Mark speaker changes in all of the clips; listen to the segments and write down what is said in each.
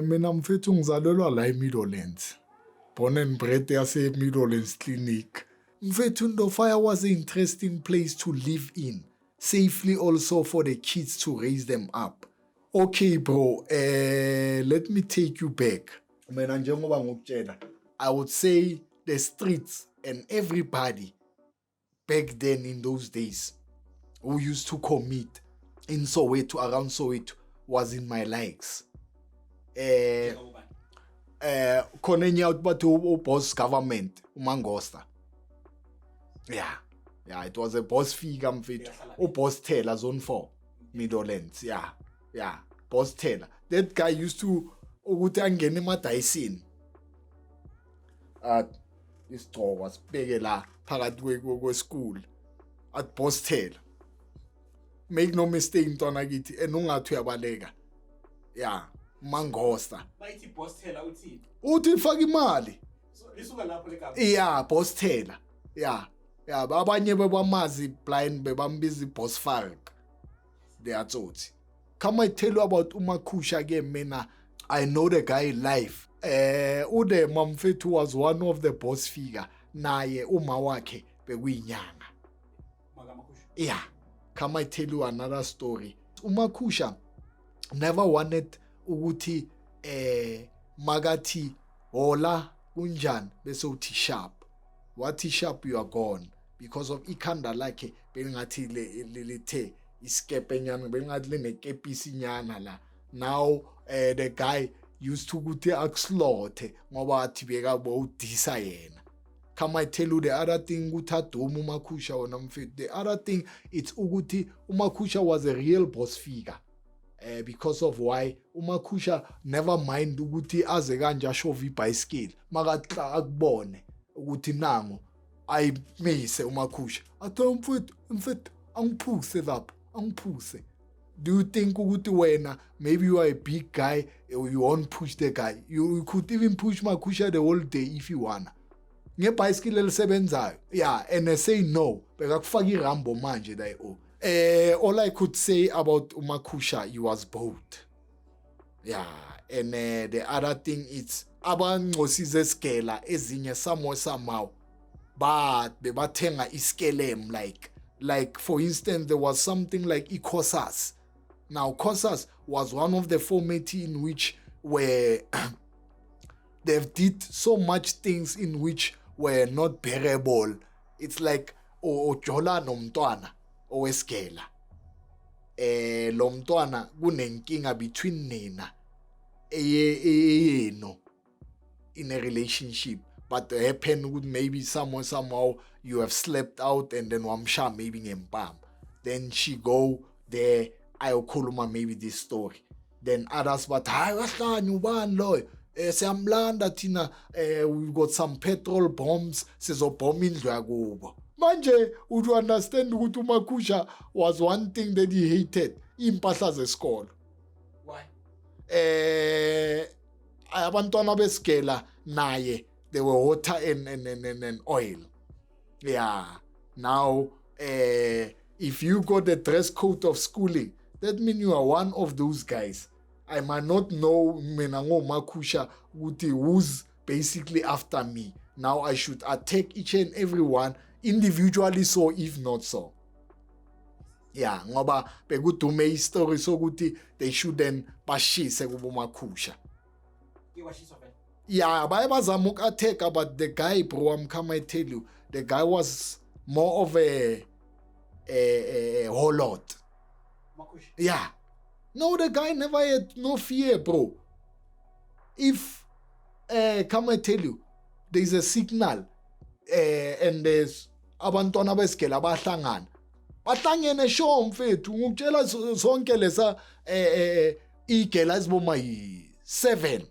Speaker 1: Mina mfethu ngizalelwa la eMeadowlands. Born and bred yase-Meadowlands Clinic. Mfethu Ndofire was an interesting place to live in. Safely also for the kids to raise them up. Okay bro, let me take you back. Mina njengoba ngokutshela, I would say the streets and everybody back then in those days who used to commit in Soweto, around Soweto, was in my likes. Khona enye out but boss government uMangosta. Yeah, it was a boss figure mfethu. Boss Taylor Zone 4 Meadowlands. Yeah, Boss Taylor. That guy used to ukuthi angene emadayisini. Isigcoka sibeke la phakathi kwe-school at Boss Taylor. Make no mistake mntwana kithi ungathi uyabaleka. Yeah, Mangosta.
Speaker 2: Bayithi Boss Taylor uthini?
Speaker 1: Uthi faka imali.
Speaker 2: So lisuka lapho lekapa.
Speaker 1: Yeah, Boss Taylor. Yeah, abanye bebamazi blind bebambiza Boss Fark. Deyatsotsi. Come I tell you about Umakusha ke mina, I know the guy live. Ude mamfethu was one of the boss figure. Naye uma wakhe bekuyinyanga. Yeah. Come I tell you another story. Umakusha never wanted ukuthi magathi hola kunjani bese uthi sharp. What is sharp you are gone because of ikhanda lakhe belingathi lithe iskepe nyana belingathi linekepisi nyana la. Now the guy used to ukuthi akuslothe ngoba athi bekabo udisa yena. Come I tell you the other thing ukuthi adumu Umakusha wona mfethu. The other thing it's ukuthi Umakusha was a real boss figure. Because of why Umakusha never mind ukuthi aze kanje ashove ibicycle makatla akubone ukuthi nango ayimise Umakusha athi mfethu angiphuse lapha angiphuse. Do you think ukuthi wena maybe you are a big guy or you won't push the guy? You could even push Makusha the whole day if you wanna. Ngebicycle elisebenzayo. Yeah, and I say no. Bekakufaka irambo manje la all I could say about Umakusha, he was bold. Yeah, and the other thing is abancosi zeskela ezinye somehow but bebathenga iskelem like for instance there was something like Icosas. Now Cosas was one of the formats in which were they did so much things in which were not bearable. It's like ojola nomntwana oweskela. Lo mntwana kunenkinga between nina no in a relationship, but happen would maybe somehow you have slept out and then wamsha maybe ngempam. Then she go there, ayokhuluma maybe this story. Then others but hayi wahlanya ubani loyo siyamlanda thina we got some petrol bombs sizobomba indlu yakubo. Manje would you understand ukuthi Umakusha was one thing that he hated impahla zesikolo.
Speaker 2: Why?
Speaker 1: Abantwana besigela naye they were water and oil. Yeah. Now if you got the dress code of schooling, that means you are one of those guys. I might not know mina ngoMakusha ukuthi who's basically after me. Now I should attack each and every one individually so if not so. Yeah, ngoba bekudume istory sokuthi they shouldn't bashise kuboMakusha. Yeah, bayabazama ukattack but the guy bro, I'm come I tell you, the guy was more of a whole lot.
Speaker 2: Makusha.
Speaker 1: Yeah. No, the guy never had no fear, bro. If come I tell you, there's a signal and there's abantwana besigela bahlangene show mfethu ngikutshela zonke lesa igela eziboma yi7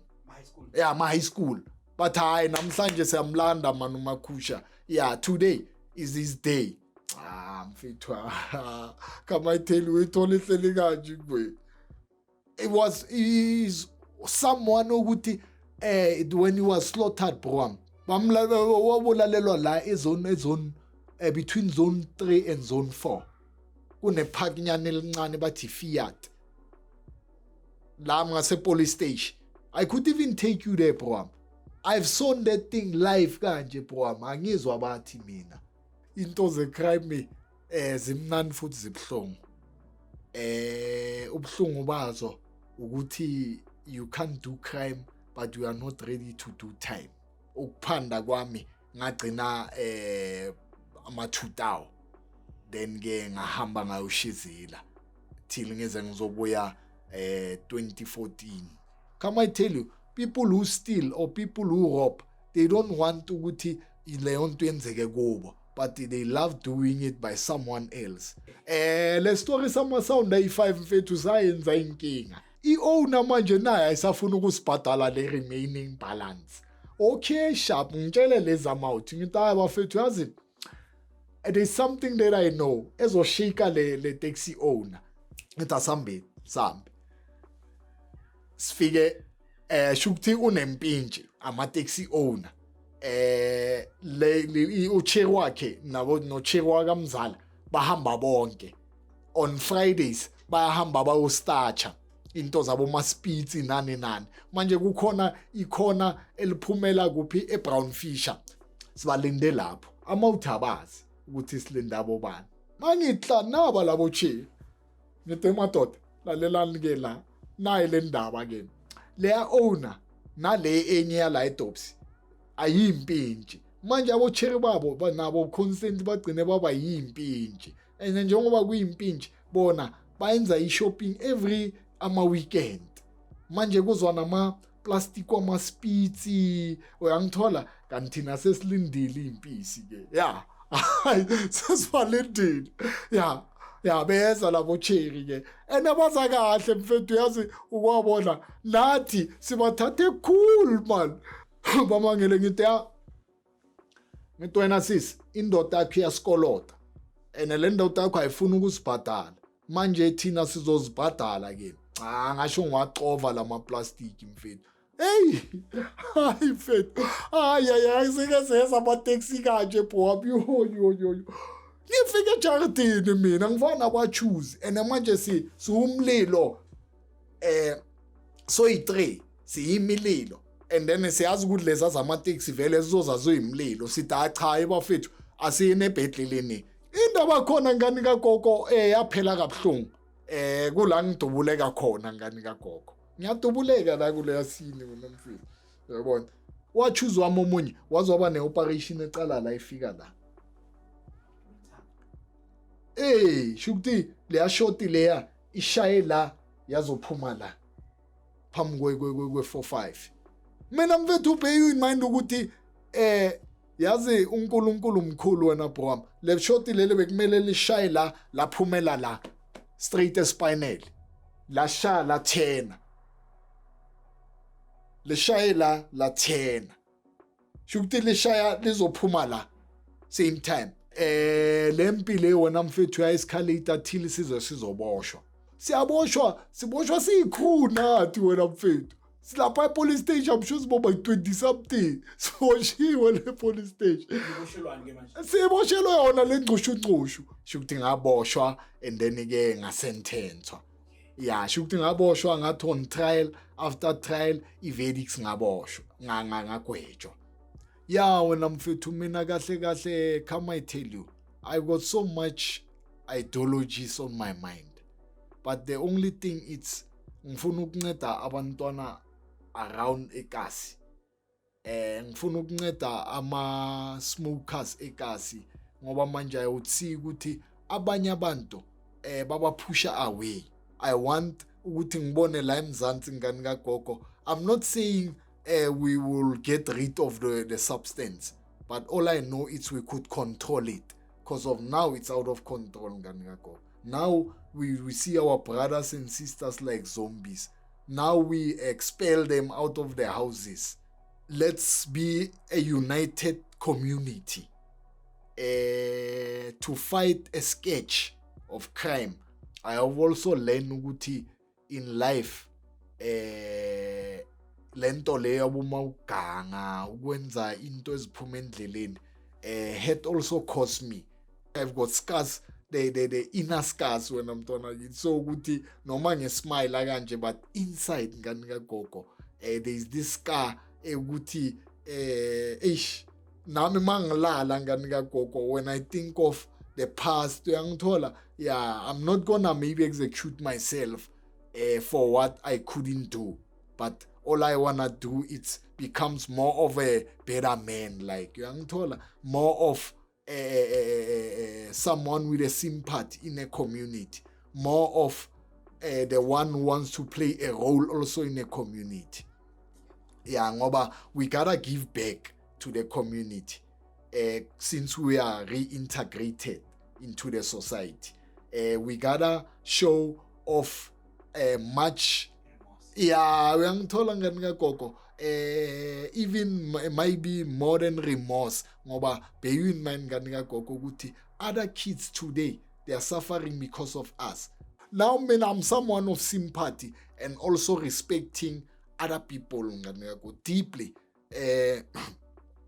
Speaker 1: yeah my high school but hayi namhlanje siyamlanda man Umakusha. Yeah, today is his day. Mfethu come I tell you ithole hleli kanje kwe. Is someone ukuthi when he was slaughtered bro wabulalelwa la ezone between zone 3 and zone 4 kune park nyane elincane bathi Fiat la ngase police station I could even take you there, bro. I've sown that thing live kanje, bro. Angizwa bathi mina. Into ze-crime zimnandi futhi zibuhlungu. Ubuhlungu bazo ukuthi you can't do crime but you are not ready to do time. Ukuphanda kwami ngagcina ama-2000 then ke ngahamba ngayoshizila till ngeze ngizobuya 2014. Come I tell you, people who steal or people who rob, they don't want ukuthi leyo nto yenzeke kubo, but they love doing it by someone else. Le story sama-sound ayi-5 mfethu sayenza inkinga. I-owner manje naye ayisafuna ukusibhadala le remaining balance. Okay sharp, ngitshele lezi amount ngithi hayi bafethu yazi there's something that I know ezoshika le taxi owner. Ngithi asambe sifike shukuthi unempintshi ama-taxi owner uchair wakhe no-chair wakamzala bahamba bonke on Fridays bayahamba bayostatsha into zabo ma-spitsi nani manje kukhona ikhona eliphumela kuphi eBrown Fisher sibalinde lapho amawuthabazi ukuthi silinda abo bani mangitla naba labo chair ngithi madoda lalelani ke la nayi le ndaba ke leya owner nale enye yala edopsi ayimpintshi manje abocheri babo nabo consent bagcine baba yimpintshi and njengoba kuyimpintshi bona bayenza i-shopping every ama-weekend manje kuzwa nama-plastic wama-spitsi uyangithola kanti thina sesilindile impisi ke ya sesibalindile ya beza labo cherry ke enabaza kahle mfethu yazi ukwabona nathi sibathathe cool man bamangele ngithi wena sis indoda yakho iyasikoloda ene le ndoda yakho ayifuna ukusibhadala manje thina sizozibhadala ke ngasho ngwacova lama-plastic mfethu hey hayi mfethu hayi sike seza ama-taxi kanje bro yo ngifike ejaridini mina ngifana kwachoose and manje siwumlilo soyi-3 siyimililo and then siyazi ukuthi lezi zama-taxi vele zizoza zoyimlilo sithi cha ebafethu asiyinebhedleleni indaba khona ngani kagogo yaphela kabuhlungu kula ngidubuleka khona ngani kagogo ngiyadubuleka la kuleya sini mina mfethu uyabona wachoose wami omunye wazoba ne-operation ecala la ifika la shukuthi leya shoti leya ishaye la yazophuma la phambi kwe-45 mina mfethu ubheke in mind ukuthi yazi uNkulunkulu mkhulu wena bro wami le shoti lele bekumele lishaye la laphumela la straight espinal la shaya la 10 lishaye la 10 shukuthi lishaya lizophuma la same time lempile wona mfethu yayisikhalita till sizoboshwa siboshwa siyikhulu nathi wena mfethu silapha e-police station I'm sure siboba 20 something siboshiwe le police station siboshelwe yona le ngcushunqushu shukuthi ngaboshwa and then ke ngasententhwa shukuthi ngaboshwa ngathi on trial after trial i-verdicts ngaboshwa ngagwetshwa wena mfethu mina kahle come I tell you I've got so much ideologies on my mind but the only thing it's ngifuna ukunceda abantwana around eKasi ngifuna ukunceda ama-smokers eKasi ngoba manje ayuthi ukuthi abanye abantu babaphusha away. I want ukuthi ngibone la eMzansi ngani kagogo. I'm not saying we will get rid of the substance, but all I know is we could control it because of now it's out of control ngani kagogo. Now we see our brothers and sisters like zombies. Now we expel them out of their houses. Let's be a united community to fight a scourge of crime. I have also learned ukuthi in life lento leyo abuma uganga ukwenza into eziphuma endleleni had also cost me. I've got scars, the inner scars when I'm talking. So ukuthi noma nge smile kanje but inside ngani kagogo there's this scar ukuthi nami mangilala ngani kagogo, when I think of the past uyangithola, yeah, I'm not gonna maybe execute myself for what I couldn't do, but all I wanna do it becomes more of a better man, like uyangithola, more of someone with a sympathy in a community, more of the one who wants to play a role also in a community. Yeah, ngoba we gotta give back to the community since we are reintegrated into the society. We gotta show off much. Yeah, uyangithola ngani kagogo, even maybe more than remorse, ngoba bear in mind ngani kagogo ukuthi other kids today, they are suffering because of us. Now I'm someone of sympathy and also respecting other people ngani kagogo deeply,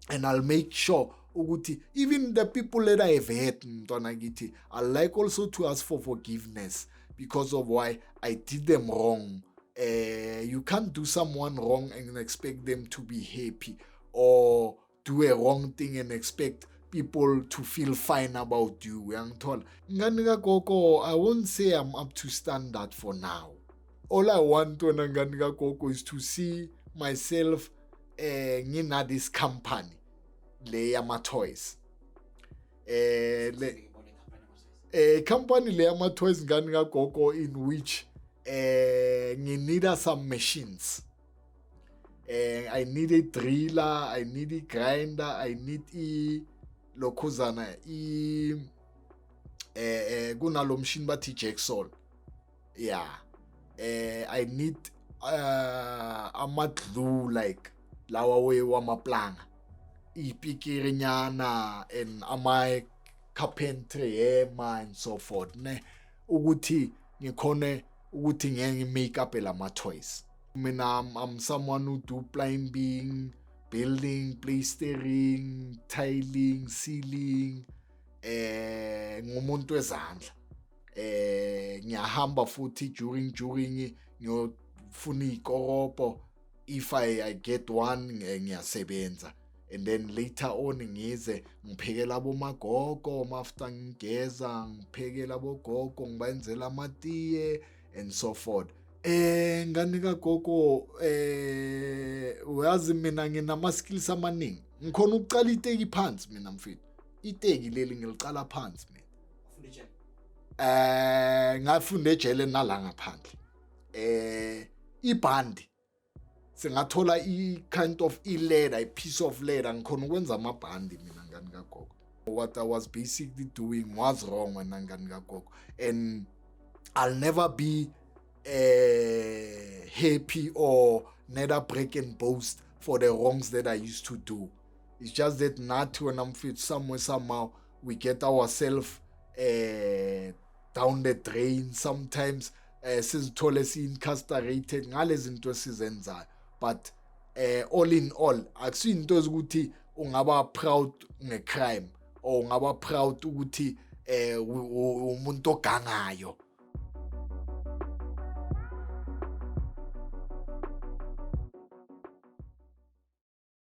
Speaker 1: and I'll make sure ukuthi even the people that I have hurt mntwana kithi, I like also to ask for forgiveness because of why I did them wrong. You can't do someone wrong and expect them to be happy, or do a wrong thing and expect people to feel fine about you. Uyangithola ngani kagogo, I won't say I'm up to standard for now. All I want wena ngani kagogo is to see myself ngina this company le yama toys, company le yama toys ngani kagogo, in which nginida some machines. I need a driller, I need a grinder, I need lokhuzana kunalo machine bathi jacksaw. Yeah, I need ama-glue like lawa we wamaplanga, ipikirinyana and ama-carpentry hema and so forth, ne ukuthi ngikhone ukuthi ngeke make up lama-toys. Mina I'm someone who do plumbing, building, plastering, tiling, sealing, ngumuntu wezandla. Ngiyahamba futhi during ngiyofuna ikoropo, if I get one ngiyasebenza, and then later on ngize ngiphekela bomagogo, after ngigeza ngiphekela bogogo, ngibenzela amatiye and so forth. Ngani kagogo, uyazi mina nginama skills amaningi, ngikhona ukuqala iteki phansi mina mfethu, iteki leli ngiliqala phansi mina. Ngafunde ejele nala ngaphandle. Ibhandi singathola kind of leather, a piece of leather, ngikhona ukwenza amabhandi mina ngani kagogo. What I was basically doing was wrong wena ngani kagogo, and I'll never be happy or neither break and boast for the wrongs that I used to do. It's just that not when I'm fit somewhere, somehow we get ourselves down the drain sometimes, sizithole si-incarcerated ngalezi zinto esizenzayo. But all in all, akusinto ukuthi ungaba proud ngecrime or ungaba proud ukuthi umuntu ogangayo.